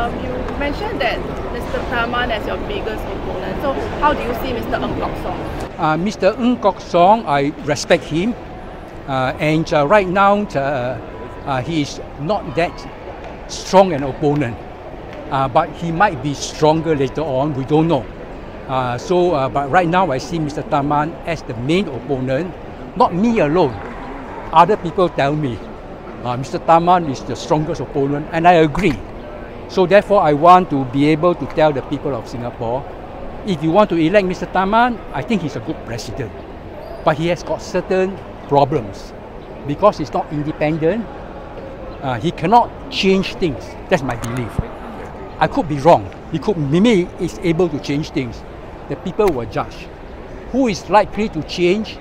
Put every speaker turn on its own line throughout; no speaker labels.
You mentioned that Mr. Taman as your biggest opponent. So how do you see Mr. Ng Kok Song?
Mr. Ng Kok Song, I respect him. And right now, he is not that strong an opponent. But he might be stronger later on, we don't know. But right now I see Mr. Taman as the main opponent, not me alone. Other people tell me Mr. Taman is the strongest opponent, and I agree. So therefore I want to be able to tell the people of Singapore, if you want to elect Mr. Taman, I think he's a good president. But he has got certain problems. Because he's not independent, he cannot change things. That's my belief. I could be wrong. Maybe he's able to change things. The people will judge. Who is likely to change,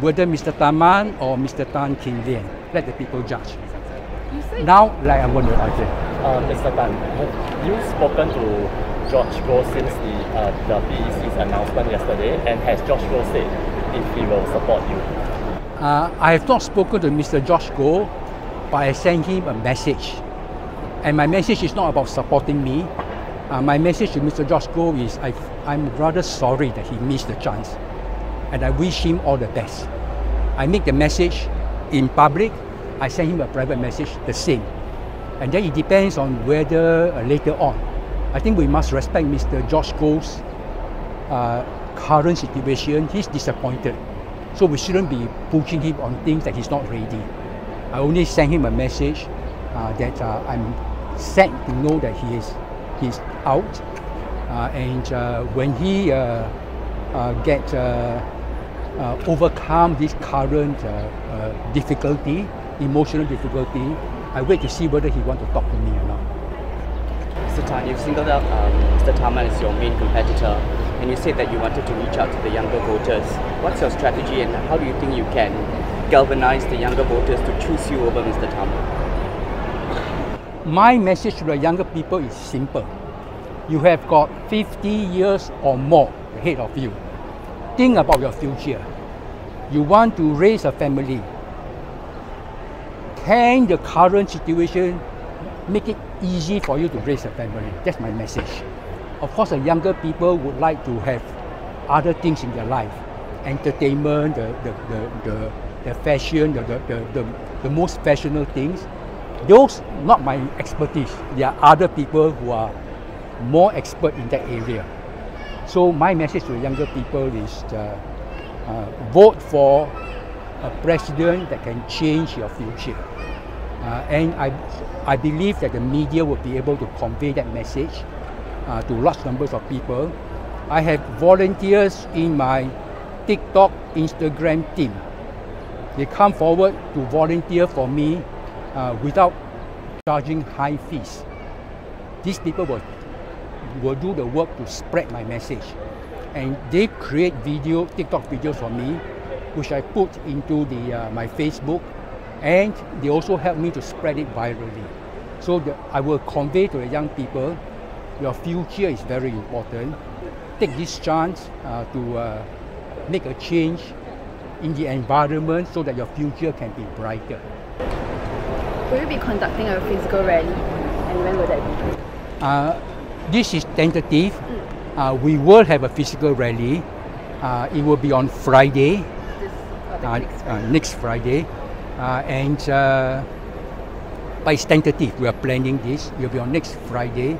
whether Mr. Taman or Mr. Tan Kin Lian? Let the people judge. Now, like I'm going to argue.
Mr. Tan, have you spoken to George Goh since the PEC's announcement yesterday? And has George Goh said if he will support you?
I have not spoken to Mr. George Goh, but I sent him a message. And my message is not about supporting me. My message to Mr. George Goh is I'm rather sorry that he missed the chance. And I wish him all the best. I make the message in public. I send him a private message, the same. And then it depends on whether later on. I think we must respect Mr. George Goh's current situation. He's disappointed. So we shouldn't be pushing him on things that he's not ready. I only send him a message that I'm sad to know that he's out. And when he overcome this current difficulty, emotional difficulty, I wait to see whether he wants to talk to me or not.
Mr. Tan, you've singled out Mr. Taman as your main competitor, and you said that you wanted to reach out to the younger voters. What's your strategy, and how do you think you can galvanize the younger voters to choose you over Mr. Taman?
My message to the younger people is simple. You have got 50 years or more ahead of you. Think about your future. You want to raise a family. Can the current situation make it easy for you to raise a family? That's my message. Of course, the younger people would like to have other things in their life. Entertainment, the fashion, the most fashionable things. Those not my expertise. There are other people who are more expert in that area. So my message to the younger people is vote for a president that can change your future. And I believe that the media will be able to convey that message to large numbers of people. I have volunteers in my TikTok, Instagram team. They come forward to volunteer for me without charging high fees. These people will do the work to spread my message. And they create TikTok videos for me, which I put into my Facebook, and they also help me to spread it virally. So I will convey to the young people, your future is very important. Take this chance to make a change in the environment so that your future can be brighter.
Will you be conducting a physical rally, and when will that be?
This is tentative. We will have a physical rally. It will be on Friday, next Friday. But it's tentative. We are planning this. It will be on next Friday.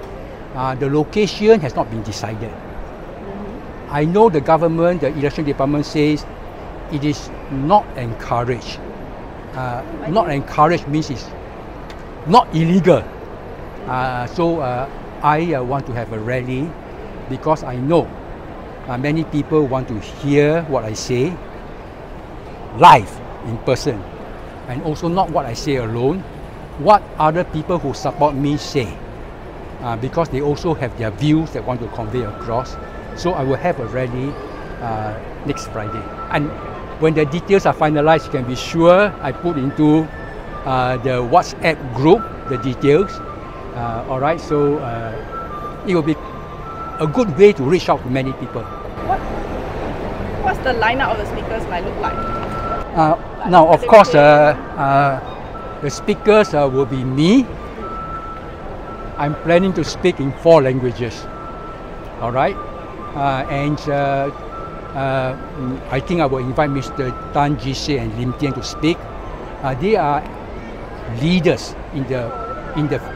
The location has not been decided. I know the government, the election department says it is not encouraged. Not encouraged means it's not illegal. So I want to have a rally because I know many people want to hear what I say live in person, and also not what I say alone, what other people who support me say, because they also have their views that want to convey across. So I will have a rally next Friday, and when the details are finalized, you can be sure I put into the WhatsApp group the details. All right, so it will be a good way to reach out to many people.
What's the lineup of the speakers might look like?
Now, of course, the speakers will be me, I'm planning to speak in 4 languages. All right, I think I will invite Mr. Tan Jise and Lim Tian to speak. They are leaders in the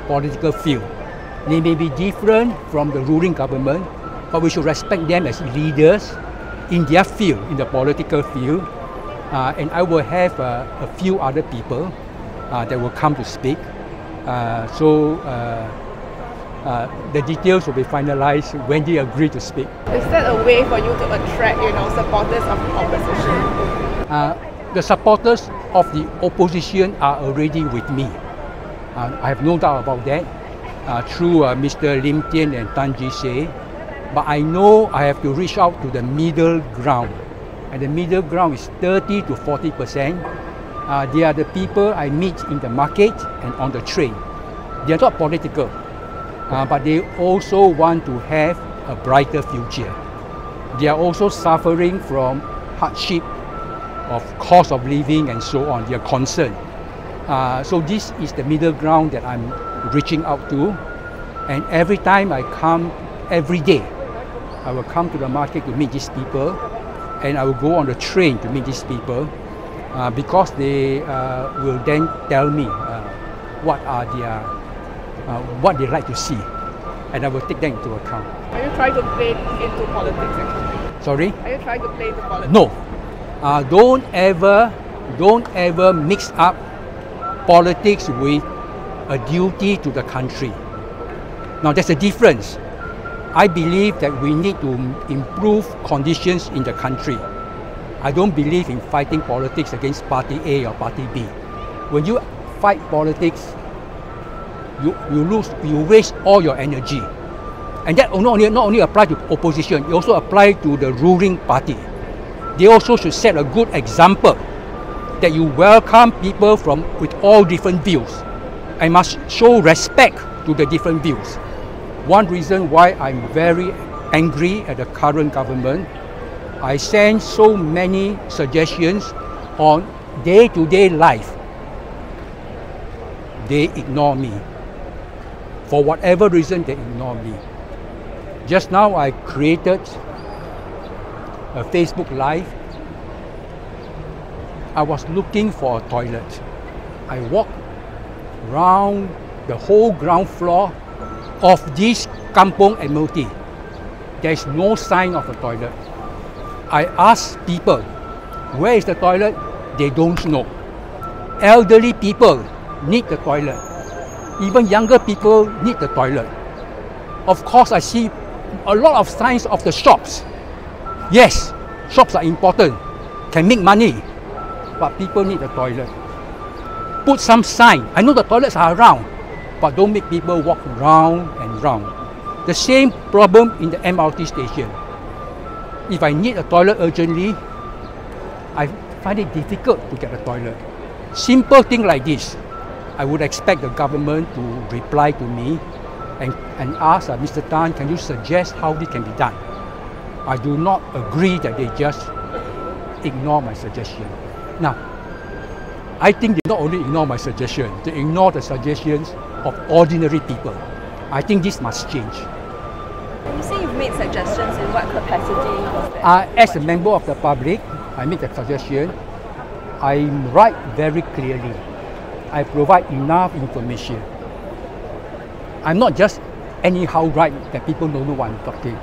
political field. They may be different from the ruling government, but we should respect them as leaders in their field, in the political field. And I will have a few other people that will come to speak. The details will be finalized when they agree to speak.
Is that a way for you to attract, supporters of the opposition?
The supporters of the opposition are already with me. I have no doubt about that, through Mr. Lim Tian and Tan Jise. But I know I have to reach out to the middle ground. And the middle ground is 30 to 40%. They are the people I meet in the market and on the train. They are not political, but they also want to have a brighter future. They are also suffering from hardship of cost of living and so on. They are concerned. So this is the middle ground that I'm reaching out to. And every time I come, every day, I will come to the market to meet these people, and I will go on the train to meet these people, because they will then tell me what they like to see, and I will take that into account.
Are you trying to play into politics actually?
Sorry?
Are you trying to play into politics?
No. Don't ever mix up politics with a duty to the country. Now there's a difference. I believe that we need to improve conditions in the country. I don't believe in fighting politics against party A or party B. When you fight politics, you waste all your energy. And that not only apply to opposition, it also apply to the ruling party. They also should set a good example that you welcome people with all different views and must show respect to the different views. One reason why I'm very angry at the current government, I send so many suggestions on day-to-day life. They ignore me. For whatever reason, they ignore me. Just now, I created a Facebook Live. I was looking for a toilet. I walked around the whole ground floor of this Kampong Admiralty. There is no sign of a toilet. I asked people, where is the toilet? They don't know. Elderly people need the toilet. Even younger people need the toilet. Of course, I see a lot of signs of the shops. Yes, shops are important, can make money, but people need the toilet. Put some sign. I know the toilets are around, but don't make people walk round and round. The same problem in the MRT station. If I need a toilet urgently, I find it difficult to get a toilet. Simple thing like this, I would expect the government to reply to me and ask Mr. Tan, can you suggest how this can be done? I do not agree that they just ignore my suggestion. Now, I think they not only ignore my suggestion, they ignore the suggestions of ordinary people. I think this must change.
You say you've made suggestions, in what capacity was that?
As a member of the public, I make the suggestion. I write very clearly. I provide enough information. I'm not just anyhow write that people don't know what I'm talking.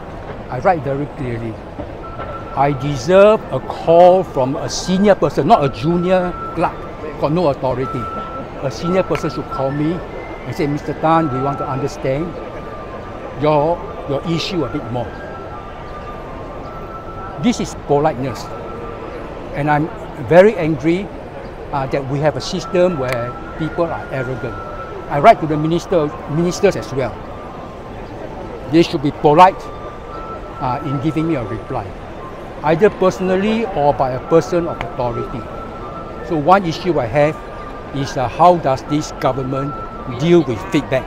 I write very clearly. I deserve a call from a senior person, not a junior clerk, got no authority. A senior person should call me and say, Mr. Tan, we want to understand your issue a bit more. This is politeness. And I'm very angry that we have a system where people are arrogant. I write to the ministers as well. They should be polite in giving me a reply, either personally or by a person of authority. So one issue I have is how does this government deal with feedback?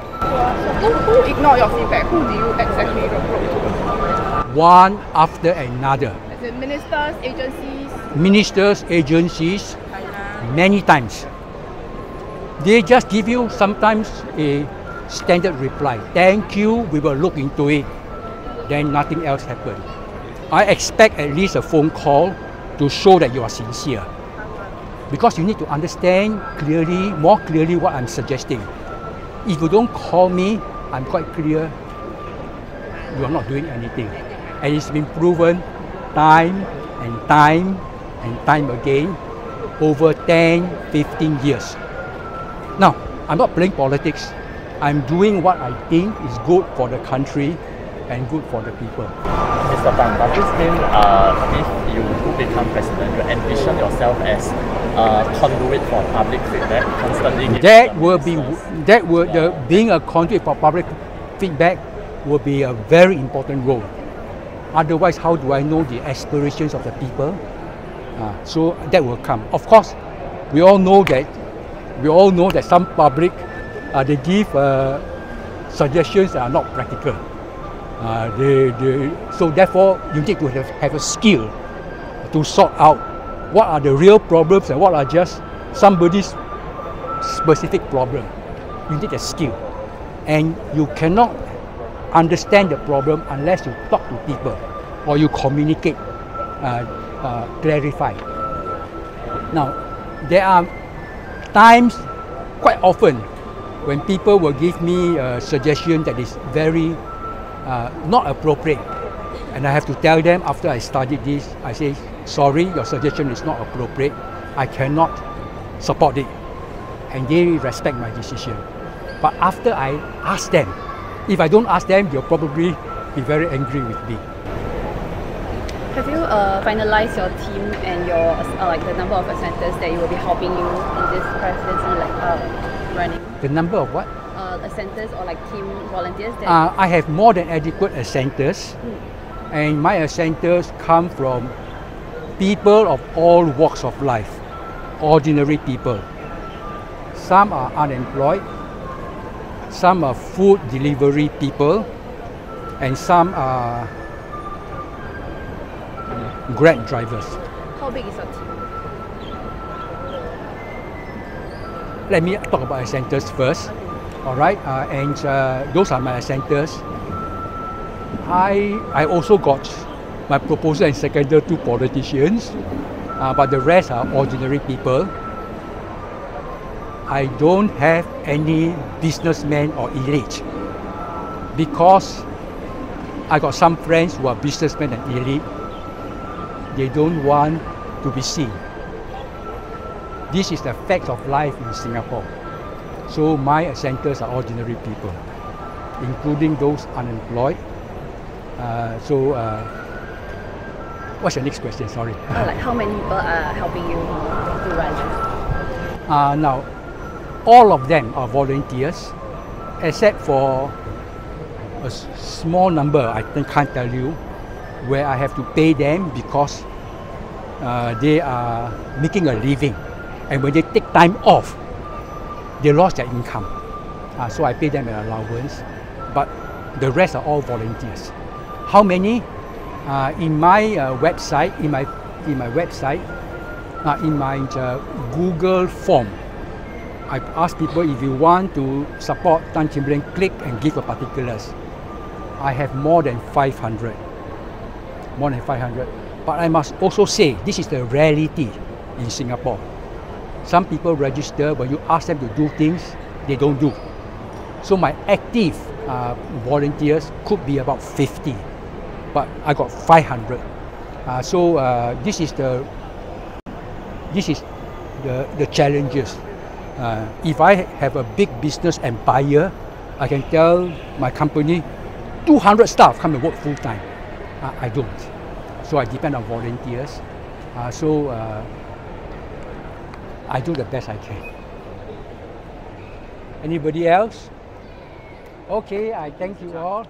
Who ignore your feedback? Who do you exactly approach?
One after another.
Is it ministers, agencies?
Ministers, agencies, many times. They just give you sometimes a standard reply. Thank you, we will look into it. Then nothing else happened. I expect at least a phone call to show that you are sincere. Because you need to understand clearly, more clearly what I'm suggesting. If you don't call me, I'm quite clear you are not doing anything. And it's been proven time and time and time again over 10, 15 years. Now, I'm not playing politics. I'm doing what I think is good for the country and good for the people.
Mr. Tan, does this mean if you do become president, you envision yourself as a conduit for public feedback, constantly giving
being a conduit for public feedback will be a very important role. Otherwise, how do I know the aspirations of the people? So that will come. Of course, we all know that some public they give suggestions that are not practical. So therefore, you need to have a skill to sort out what are the real problems and what are just somebody's specific problem. You need a skill, and you cannot understand the problem unless you talk to people or you communicate, clarify. Now, there are times, quite often, when people will give me a suggestion that is very not appropriate, and I have to tell them after I studied this, I say, sorry, your suggestion is not appropriate, I cannot support it, and they respect my decision. But after I ask them, if I don't ask them, they'll probably be very angry with me.
Have you finalized your team and your like the number of centers that you will be helping you in this presidency, like running?
The number of what?
Centers or like team volunteers?
I have more than adequate centers, and my centers come from people of all walks of life, ordinary people. Some are unemployed, some are food delivery people, and some are Grab drivers.
How big is your team?
Let me talk about centers first. All right, and those are my centers. I also got my proposal and seconded to politicians, but the rest are ordinary people. I don't have any businessmen or elite because I got some friends who are businessmen and elite. They don't want to be seen. This is the fact of life in Singapore. So my centers are ordinary people, including those unemployed. What's your next question? Sorry.
Like how many people are helping you to run?
Now, all of them are volunteers, except for a small number, I can't tell you, where I have to pay them because they are making a living. And when they take time off, they lost their income. So I pay them an allowance. But the rest are all volunteers. How many? In my website, in my Google form, I ask people if you want to support Tan Timberland, click and give a particulars. I have more than 500. More than 500. But I must also say, this is the reality in Singapore. Some people register, when you ask them to do things, they don't do. So my active volunteers could be about 50, but I got 500. This is the challenges. If I have a big business empire, I can tell my company, 200 staff come and work full time. I don't. So I depend on volunteers. I do the best I can. Anybody else? Okay, I thank you all.